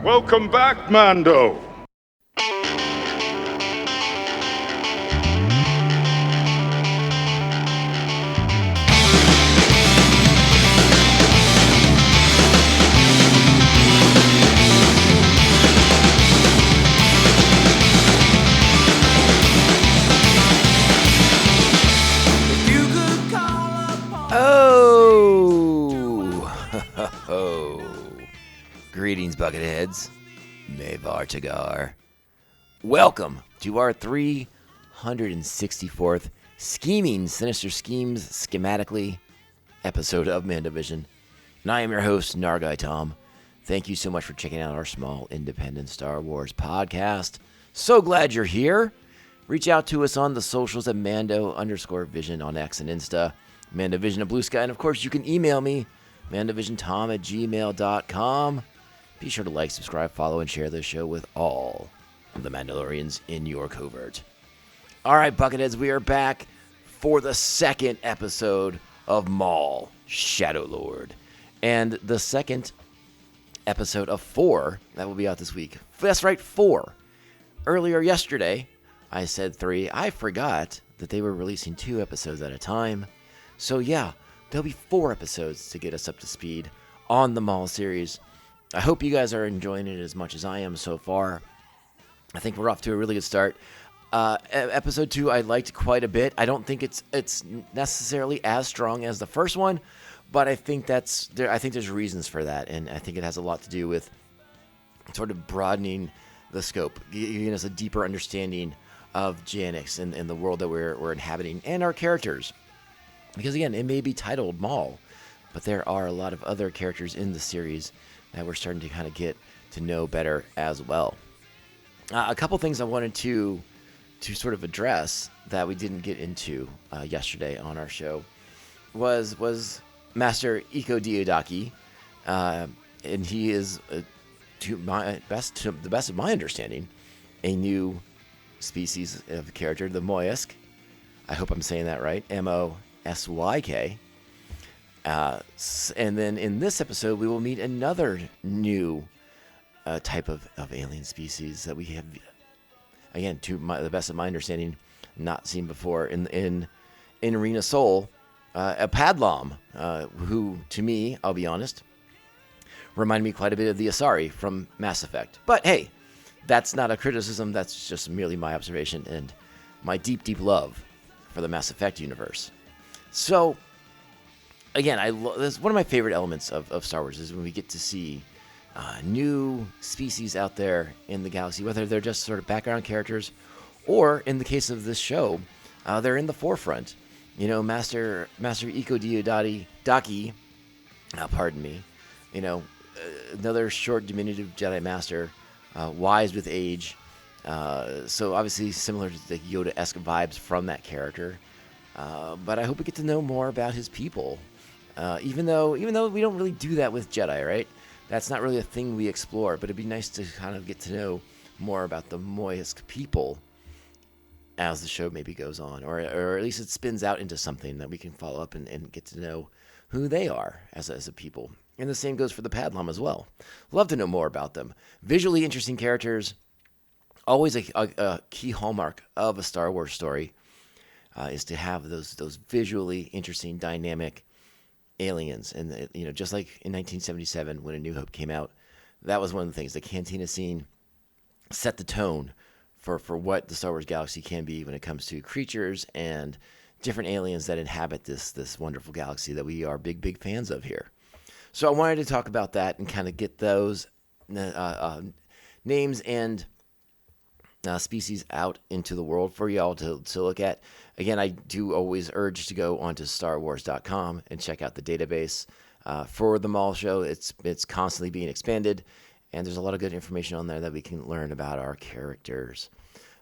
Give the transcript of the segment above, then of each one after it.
Welcome back, Mando. Greetings, Bucketheads. Mavar Tagar. Welcome to our 364th Scheming Sinister Schemes Schematically episode of MandoVision. And I am your host, Nargai Tom. Thank you so much for checking out our small independent Star Wars podcast. So glad you're here. Reach out to us on the socials at Mando_Vision on X and Insta, MandoVision at Blue Sky, and of course you can email me, MandoVisionTom@gmail.com. Be sure to like, subscribe, follow, and share this show with all of the Mandalorians in your covert. All right, Bucketheads, we are back for the second episode of Maul, Shadow Lord, and the second episode of 4 that will be out this week. That's right, 4. Earlier yesterday, I said 3. I forgot that they were releasing 2 episodes at a time. So yeah, there'll be 4 episodes to get us up to speed on the Maul series. I hope you guys are enjoying it as much as I am so far. I think we're off to a really good start. Episode 2 I liked quite a bit. I don't think it's necessarily as strong as the first one, but I think there's reasons for that, and I think it has a lot to do with sort of broadening the scope, giving us a deeper understanding of Janix and the world that we're inhabiting and our characters. Because again, it may be titled Maul, but there are a lot of other characters in the series that we're starting to kind of get to know better as well. A couple things I wanted to sort of address that we didn't get into yesterday on our show was Master Iko Diodaki, and he is, to the best of my understanding, a new species of character, the Moysk. I hope I'm saying that right, Mosyk. And then in this episode, we will meet another new type of alien species that we have, again, to the best of my understanding, not seen before in Arena Soul, a Padlam, who, to me, I'll be honest, reminded me quite a bit of the Asari from Mass Effect. But hey, that's not a criticism, that's just merely my observation and my deep, deep love for the Mass Effect universe. So, again, this is one of my favorite elements of Star Wars is when we get to see new species out there in the galaxy, whether they're just sort of background characters, or in the case of this show, they're in the forefront. You know, Master Iko Diodaki, pardon me, you know, another short diminutive Jedi Master, wise with age. So obviously similar to the Yoda-esque vibes from that character. But I hope we get to know more about his people. Even though we don't really do that with Jedi, right? That's not really a thing we explore, but it'd be nice to kind of get to know more about the Moysk people as the show maybe goes on, or at least it spins out into something that we can follow up and get to know who they are as a people. And the same goes for the Padlam as well. Love to know more about them. Visually interesting characters, always a key hallmark of a Star Wars story, is to have those visually interesting, dynamic aliens. And you know, just like in 1977 when A New Hope came out, that was one of the things. The Cantina scene set the tone for what the Star Wars galaxy can be when it comes to creatures and different aliens that inhabit this wonderful galaxy that we are big fans of here. So I wanted to talk about that and kind of get those names and species out into the world for y'all to look at. Again, I do always urge to go onto StarWars.com and check out the database for the Maul show. It's constantly being expanded, and there's a lot of good information on there that we can learn about our characters.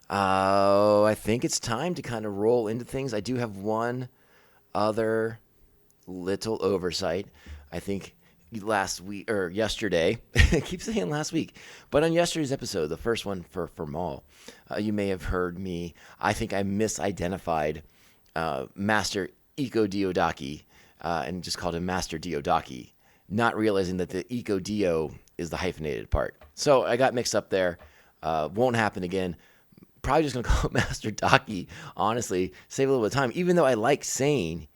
I think it's time to kind of roll into things. I do have one other little oversight. I think yesterday, I keep saying last week, but on yesterday's episode, the first one for Maul, you may have heard me, I think I misidentified Master Iko Diodaki and just called him Master Diodaki, not realizing that the Iko Dio is the hyphenated part. So I got mixed up there. Won't happen again. Probably just going to call it Master Daki, honestly. Save a little bit of time, even though I like saying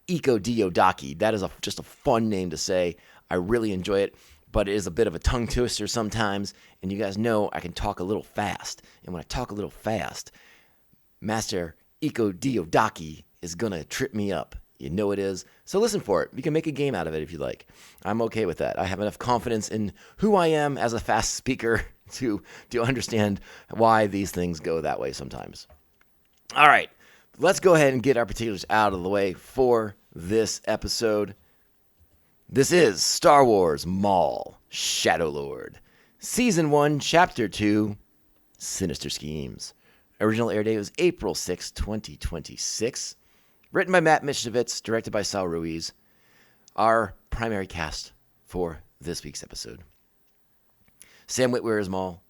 Iko Dio Daki. That is just a fun name to say. I really enjoy it, but it is a bit of a tongue twister sometimes, and you guys know I can talk a little fast. And when I talk a little fast, Master Iko Dio Daki is going to trip me up. You know it is. So listen for it. You can make a game out of it if you like. I'm okay with that. I have enough confidence in who I am as a fast speaker to understand why these things go that way sometimes. All right. Let's go ahead and get our particulars out of the way for this episode. This is Star Wars Maul Shadow Lord, Season 1, Chapter 2, Sinister Schemes. Original air date was April 6, 2026. Written by Matt Michnovitz, directed by Sal Ruiz. Our primary cast for this week's episode: Sam Witwer as Maul,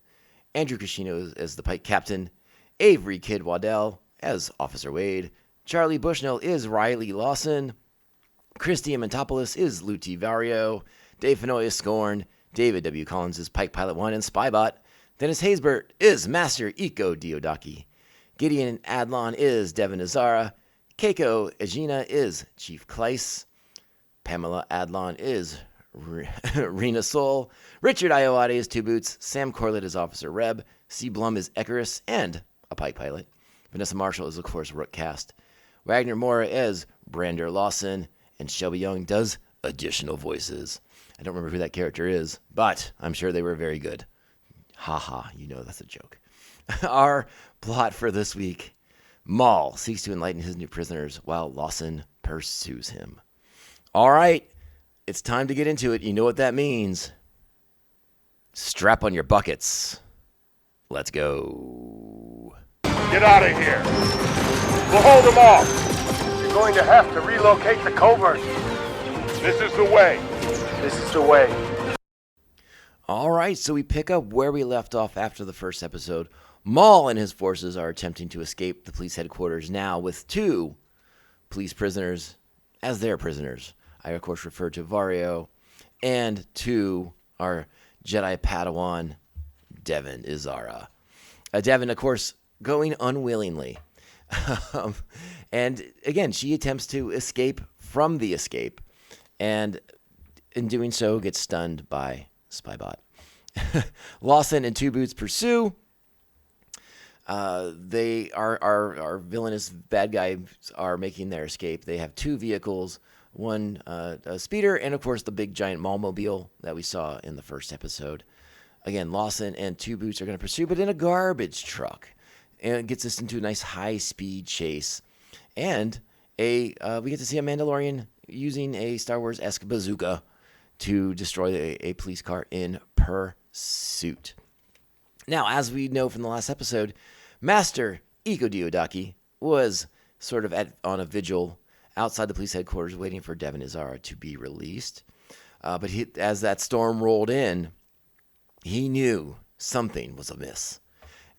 Andrew Cascino as the Pike Captain, Avery Kidd Waddell as Officer Wade, Charlie Bushnell is Riley Lawson, Christy Amantopoulos is Luti Vario, Dave Fennoy is Scorn, David W. Collins is Pike Pilot 1 and Spybot, Dennis Haysbert is Master Iko Diodaki, Gideon Adlon is Devin Azara, Keiko Egina is Chief Kleiss, Pamela Adlon is Rena Soul, Richard Iowati is Two Boots, Sam Corlett is Officer Reb, C. Blum is Icarus and a Pike Pilot, Vanessa Marshall is of course Rook Cast, Wagner Mora is Brander Lawson, and Shelby Young does additional voices. I don't remember who that character is, but I'm sure they were very good. Haha, you know that's a joke. Our plot for this week: Maul seeks to enlighten his new prisoners while Lawson pursues him. All right, it's time to get into it. You know what that means. Strap on your buckets. Let's go. Get out of here. We'll hold them off. You're going to have to relocate the covert. This is the way. This is the way. All right, so we pick up where we left off after the first episode. Maul and his forces are attempting to escape the police headquarters now with two police prisoners as their prisoners. I, of course, refer to Vario and to our Jedi Padawan, Devin Izara. Devin, of course, going unwillingly. And again, she attempts to escape from the escape, and in doing so gets stunned by Spybot. Lawson and Two Boots pursue. They are villainous bad guys are making their escape. They have two vehicles, one a speeder, and of course the big giant Maulmobile that we saw in the first episode. Again, Lawson and Two Boots are going to pursue, but in a garbage truck. And it gets us into a nice high-speed chase. And we get to see a Mandalorian using a Star Wars-esque bazooka to destroy a police car in pursuit. Now, as we know from the last episode, Master Iko Diodaki was sort of on a vigil outside the police headquarters waiting for Devin Izara to be released. But as that storm rolled in, he knew something was amiss.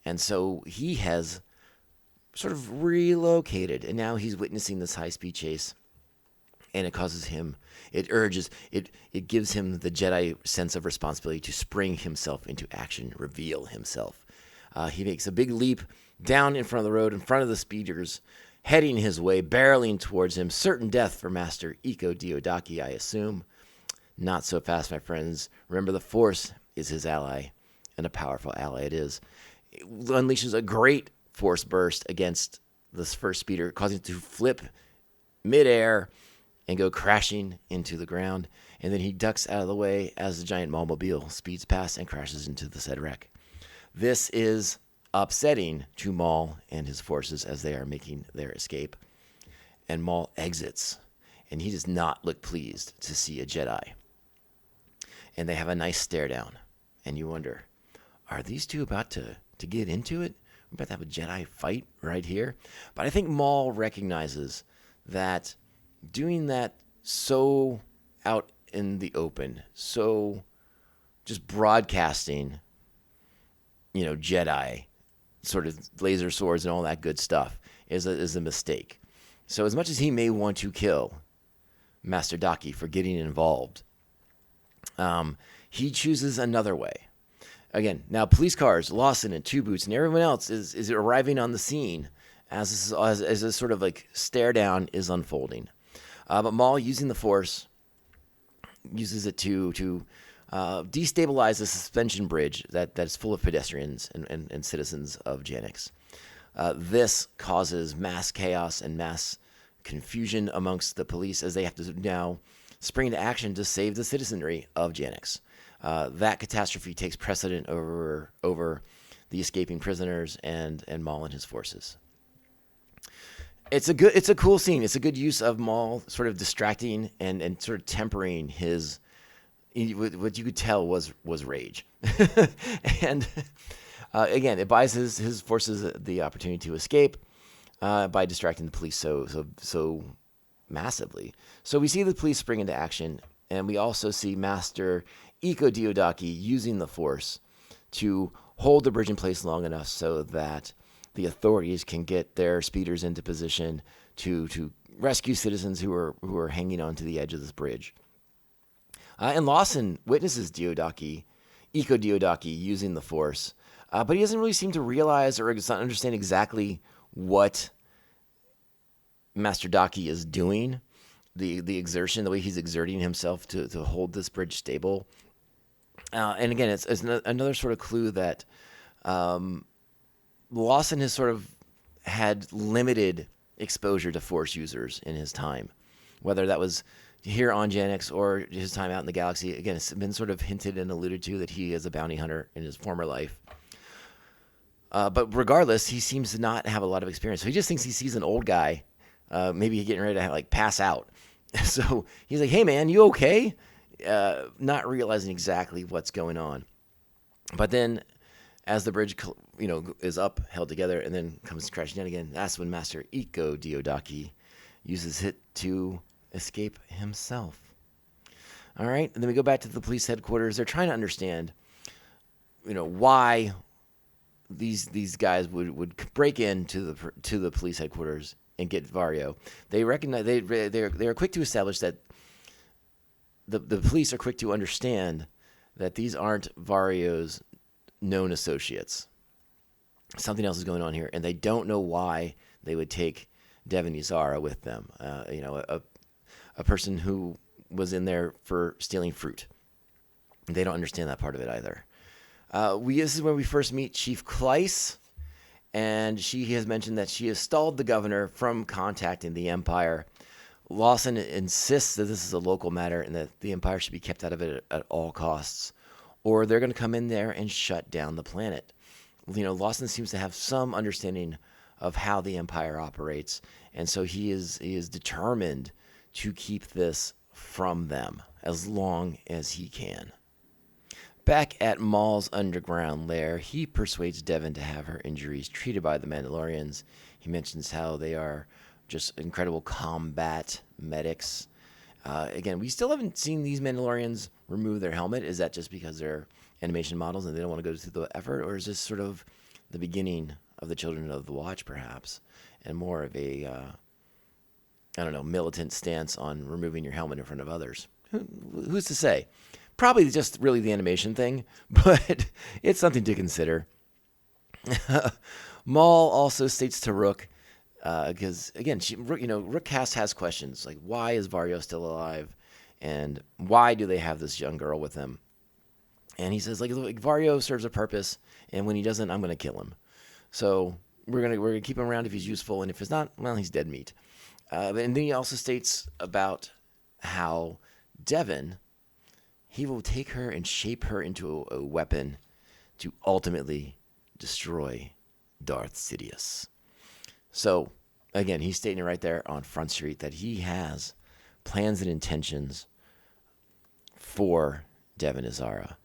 And so he has sort of relocated, and now he's witnessing this high-speed chase. And it causes him, it gives him the Jedi sense of responsibility to spring himself into action, reveal himself. He makes a big leap down in front of the road, in front of the speeders, heading his way, barreling towards him. Certain death for Master Iko Diodaki, I assume. Not so fast, my friends. Remember, the Force is his ally, and a powerful ally it is. It unleashes a great Force burst against this first speeder, causing it to flip midair and go crashing into the ground. And then he ducks out of the way as the giant Maulmobile speeds past and crashes into the said wreck. This is upsetting to Maul and his forces as they are making their escape. And Maul exits, and he does not look pleased to see a Jedi. And they have a nice stare down. And you wonder, are these two about to get into it? We're about to have a Jedi fight right here. But I think Maul recognizes that doing that so out in the open, so just broadcasting, Jedi sort of laser swords and all that good stuff is a mistake. So as much as he may want to kill Master Daki for getting involved, he chooses another way. Again, now police cars, Lawson and Two Boots, and everyone else is arriving on the scene as this sort of like stare down is unfolding. But Maul, using the Force, uses it to destabilize the suspension bridge that is full of pedestrians and citizens of Janix. This causes mass chaos and mass confusion amongst the police as they have to now spring into action to save the citizenry of Janix. That catastrophe takes precedent over the escaping prisoners and Maul and his forces. It's a cool scene. It's a good use of Maul sort of distracting and sort of tempering his what you could tell was rage. And again, it buys his forces the opportunity to escape by distracting the police so massively. So we see the police spring into action, and we also see Master Iko Diodaki using the Force to hold the bridge in place long enough so that the authorities can get their speeders into position to rescue citizens who are hanging onto the edge of this bridge. And Lawson witnesses Iko Diodaki using the Force, but he doesn't really seem to realize or understand exactly what Master Daki is doing, the exertion, the way he's exerting himself to hold this bridge stable. And again, it's another sort of clue that Lawson has sort of had limited exposure to Force users in his time, whether that was here on Janix or his time out in the galaxy. Again, it's been sort of hinted and alluded to that he is a bounty hunter in his former life. But regardless, he seems to not have a lot of experience. So he just thinks he sees an old guy, maybe getting ready to pass out. So he's like, "Hey man, you okay?" Not realizing exactly what's going on. But then, as the bridge, is up, held together, and then comes crashing down again, that's when Master Iko Diodaki uses it to escape himself. All right, and then we go back to the police headquarters. They're trying to understand, why these guys would break into the police headquarters and get Vario. They recognize they're quick to establish that the police are quick to understand that these aren't Vario's known associates. Something else is going on here, and they don't know why they would take Devin Yzara with them. A person who was in there for stealing fruit. They don't understand that part of it either. This is when we first meet Chief Kleiss, and she has mentioned that she has stalled the governor from contacting the Empire. Lawson insists that this is a local matter and that the Empire should be kept out of it at all costs, or they're going to come in there and shut down the planet. Lawson seems to have some understanding of how the Empire operates, and so he is determined to keep this from them as long as he can. Back at Maul's underground lair, he persuades Devin to have her injuries treated by the Mandalorians. He mentions how they are just incredible combat medics. Again, we still haven't seen these Mandalorians remove their helmet. Is that just because they're animation models and they don't want to go through the effort? Or is this sort of the beginning of the Children of the Watch, perhaps, and more of a, militant stance on removing your helmet in front of others? Who's to say? Probably just really the animation thing, but it's something to consider. Maul also states to Rook, because again, Rook has questions like, why is Vario still alive, and why do they have this young girl with him? And he says, Vario serves a purpose, and when he doesn't, I'm gonna kill him. So we're gonna keep him around if he's useful, and if he's not, well, he's dead meat. And then he also states about how Devin, he will take her and shape her into a weapon to ultimately destroy Darth Sidious. So, again, he's stating it right there on Front Street that he has plans and intentions for Devin Yzara.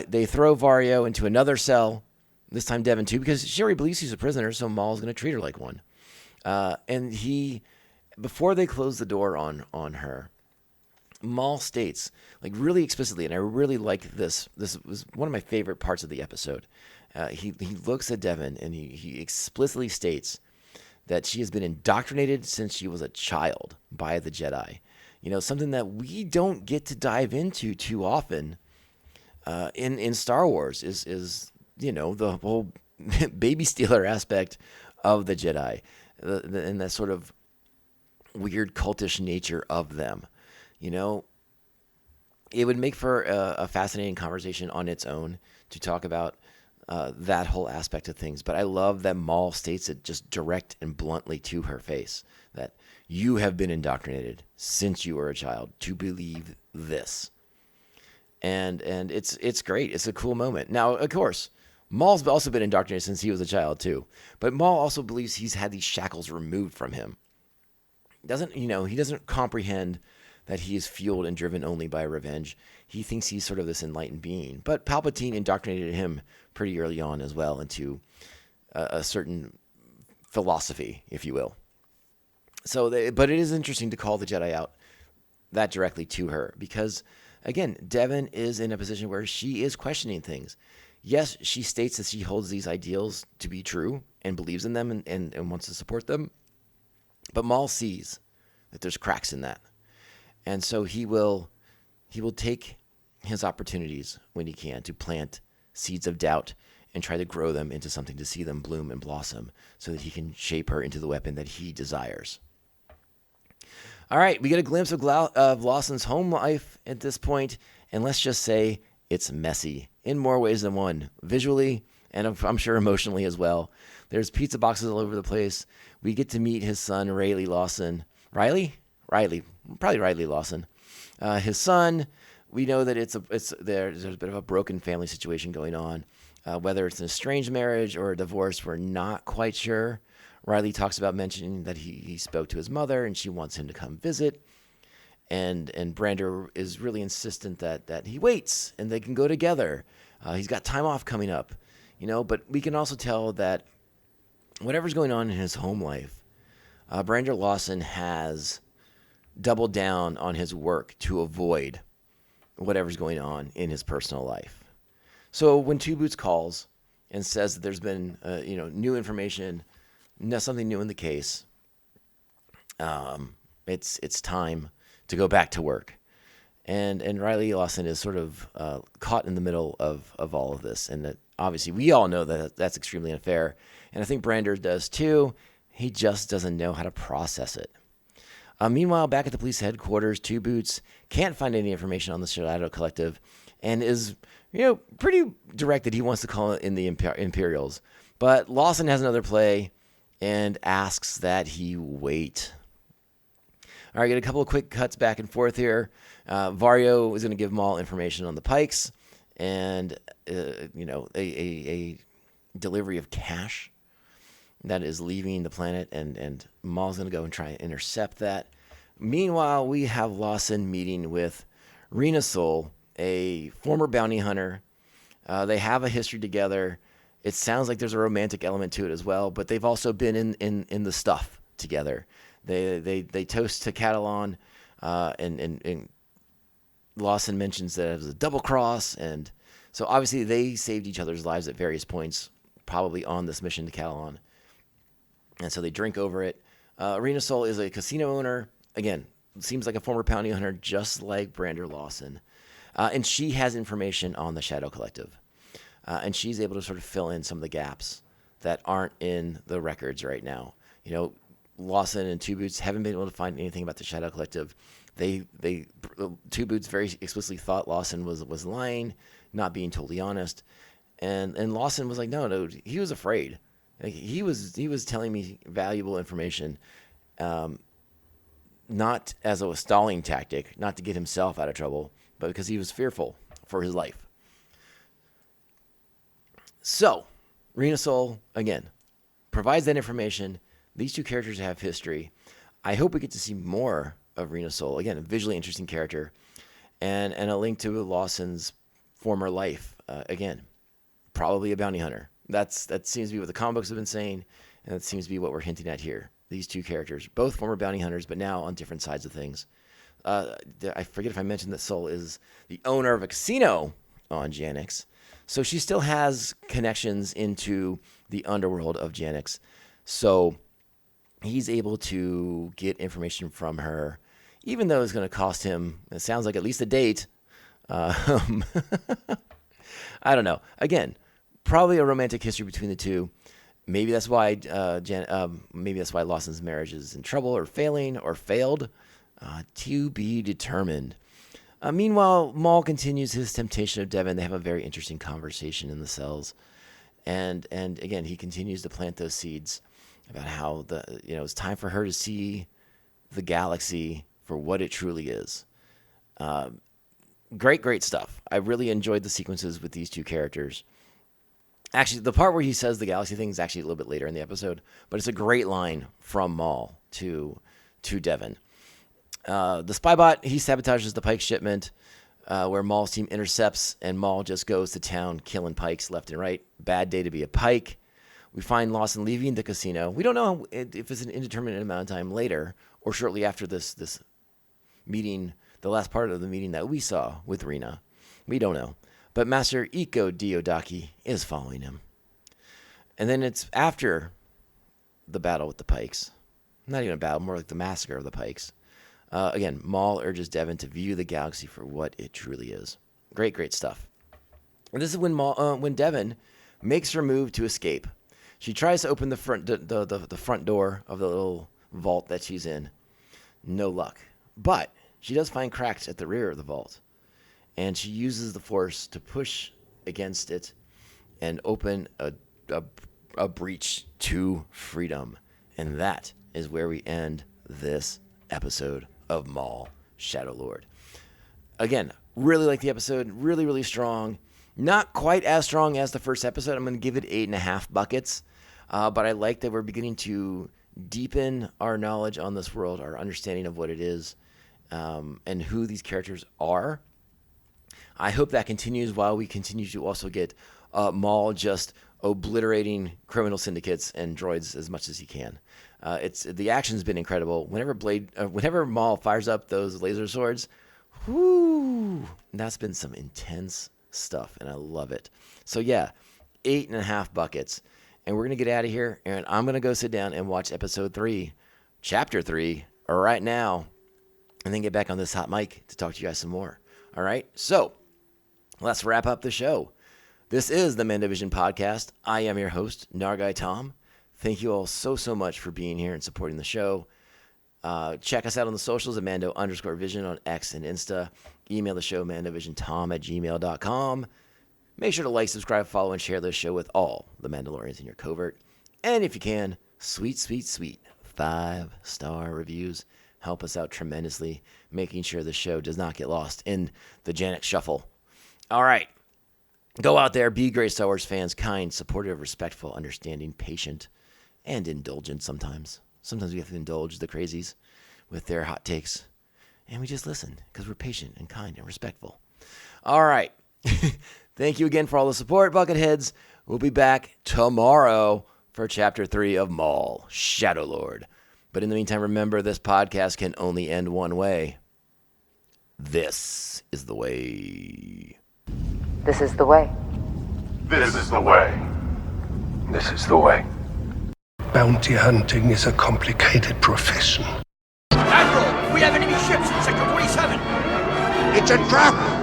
They throw Vario into another cell, this time Devin too, because she already believes he's a prisoner, so Maul's going to treat her like one. And before they close the door on her, Maul states, really explicitly, and I really like this. This was one of my favorite parts of the episode. He looks at Devin and he explicitly states that she has been indoctrinated since she was a child by the Jedi. Something that we don't get to dive into too often in Star Wars is the whole baby stealer aspect of the Jedi, and that sort of weird cultish nature of them. It would make for a fascinating conversation on its own to talk about that whole aspect of things. But I love that Maul states it just direct and bluntly to her face, that you have been indoctrinated since you were a child to believe this. And it's great. It's a cool moment. Now, of course, Maul's also been indoctrinated since he was a child too. But Maul also believes he's had these shackles removed from him. He doesn't comprehend that he is fueled and driven only by revenge. He thinks he's sort of this enlightened being. But Palpatine indoctrinated him pretty early on as well into a certain philosophy, if you will. But it is interesting to call the Jedi out that directly to her because, again, Devin is in a position where she is questioning things. Yes, she states that she holds these ideals to be true and believes in them and wants to support them. But Maul sees that there's cracks in that. And so he will take his opportunities when he can to plant seeds of doubt and try to grow them into something, to see them bloom and blossom so that he can shape her into the weapon that he desires. All right, we get a glimpse of Lawson's home life at this point, and let's just say it's messy in more ways than one, visually and I'm sure emotionally as well. There's pizza boxes all over the place. We get to meet his son, Riley Lawson. Probably Riley Lawson. His son, we know that there's a bit of a broken family situation going on. Whether it's an estranged marriage or a divorce, we're not quite sure. Riley talks about mentioning that he spoke to his mother and she wants him to come visit. And Brander is really insistent that he waits and they can go together. He's got time off coming up, but we can also tell that whatever's going on in his home life, Brander Lawson has doubled down on his work to avoid whatever's going on in his personal life. So when Two Boots calls and says that there's been new information, something new in the case, it's time to go back to work. And Riley Lawson is sort of caught in the middle of all of this. And that obviously we all know that that's extremely unfair. And I think Brander does too. He just doesn't know how to process it. Meanwhile, back at the police headquarters, Two Boots can't find any information on the Shadow Collective and is, pretty direct that he wants to call in the Imperials. But Lawson has another play and asks that he wait. All right, get a couple of quick cuts back and forth here. Vario is going to give Maul information on the Pikes and, a delivery of cash that is leaving the planet, and Maul's going to go and try and intercept that. Meanwhile, we have Lawson meeting with Rena Soul, a former bounty hunter. They have a history together. It sounds like there's a romantic element to it as well, but they've also been in the stuff together. They toast to Catalan, and Lawson mentions that it was a double cross, and so obviously they saved each other's lives at various points, probably on this mission to Catalan. And so they drink over it. Rena Soul is a casino owner. Again, seems like a former bounty hunter, just like Brander Lawson. And she has information on the Shadow Collective. And she's able to sort of fill in some of the gaps that aren't in the records right now. Lawson and Two Boots haven't been able to find anything about the Shadow Collective. Two Boots very explicitly thought Lawson was lying, not being totally honest. And Lawson was like, no, he was afraid. Like, he was telling me valuable information, not as a stalling tactic, not to get himself out of trouble, but because he was fearful for his life. So, Rena Soul, again, provides that information. These two characters have history. I hope we get to see more of Rena Soul. Again, a visually interesting character, and a link to Lawson's former life. Again, probably a bounty hunter. That seems to be what the comic books have been saying, and that seems to be what we're hinting at here. These two characters, both former bounty hunters, but now on different sides of things. I forget if I mentioned that Soul is the owner of a casino on Janix, so she still has connections into the underworld of Janix. So he's able to get information from her, even though it's going to cost him, it sounds like, at least a date I don't know. Again, probably a romantic history between the two. Maybe that's why maybe that's why Lawson's marriage is in trouble or failing or failed. To be determined. Meanwhile, Maul continues his temptation of Devon. They have a very interesting conversation in the cells, and again he continues to plant those seeds about how it's time for her to see the galaxy for what it truly is. Great stuff. I really enjoyed the sequences with these two characters. Actually, the part where he says the galaxy thing is actually a little bit later in the episode, but it's a great line from Maul to Devon. The spybot, he sabotages the Pike shipment, where Maul's team intercepts, and Maul just goes to town killing Pikes left and right. Bad day to be a Pike. We find Lawson leaving the casino. We don't know if it's an indeterminate amount of time later or shortly after this meeting, the last part of the meeting that we saw with Rena. We don't know. But Master Iko Diodaki is following him. And then it's after the battle with the Pikes. Not even a battle, more like the massacre of the Pikes. Again, Maul urges Devon to view the galaxy for what it truly is. Great stuff. And this is when Devon makes her move to escape. She tries to open the front door of the little vault that she's in. No luck. But she does find cracks at the rear of the vault. And she uses the Force to push against it and open a breach to freedom. And that is where we end this episode of Maul Shadow Lord. Again, really like the episode. Really strong. Not quite as strong as the first episode. I'm going to give it 8.5 buckets. But I like that we're beginning to deepen our knowledge on this world, our understanding of what it is, and who these characters are. I hope that continues while we continue to also get Maul just obliterating criminal syndicates and droids as much as he can. The action's been incredible. Whenever Maul fires up those laser swords, whoo, that's been some intense stuff, and I love it. So yeah, 8.5 buckets. And we're going to get out of here, and I'm going to go sit down and watch episode 3, chapter 3, right now, and then get back on this hot mic to talk to you guys some more. All right? So, let's wrap up the show. This is the MandoVision podcast. I am your host, Nargai Tom. Thank you all so much for being here and supporting the show. Check us out on the socials at Mando_Vision on X and Insta. Email the show, MandoVisionTom@gmail.com. Make sure to like, subscribe, follow, and share this show with all the Mandalorians in your covert. And if you can, sweet 5-star reviews help us out tremendously, making sure the show does not get lost in the Janet Shuffle. All right. Go out there, be great Star Wars fans, kind, supportive, respectful, understanding, patient, and indulgent sometimes. Sometimes we have to indulge the crazies with their hot takes. And we just listen because we're patient and kind and respectful. All right. Thank you again for all the support, Bucketheads. We'll be back tomorrow for Chapter 3 of Maul, Shadow Lord. But in the meantime, remember, this podcast can only end one way. This is the way. This is the way. This is the way. This is the way. Bounty hunting is a complicated profession. Admiral, we have enemy ships in Sector 47. It's a trap!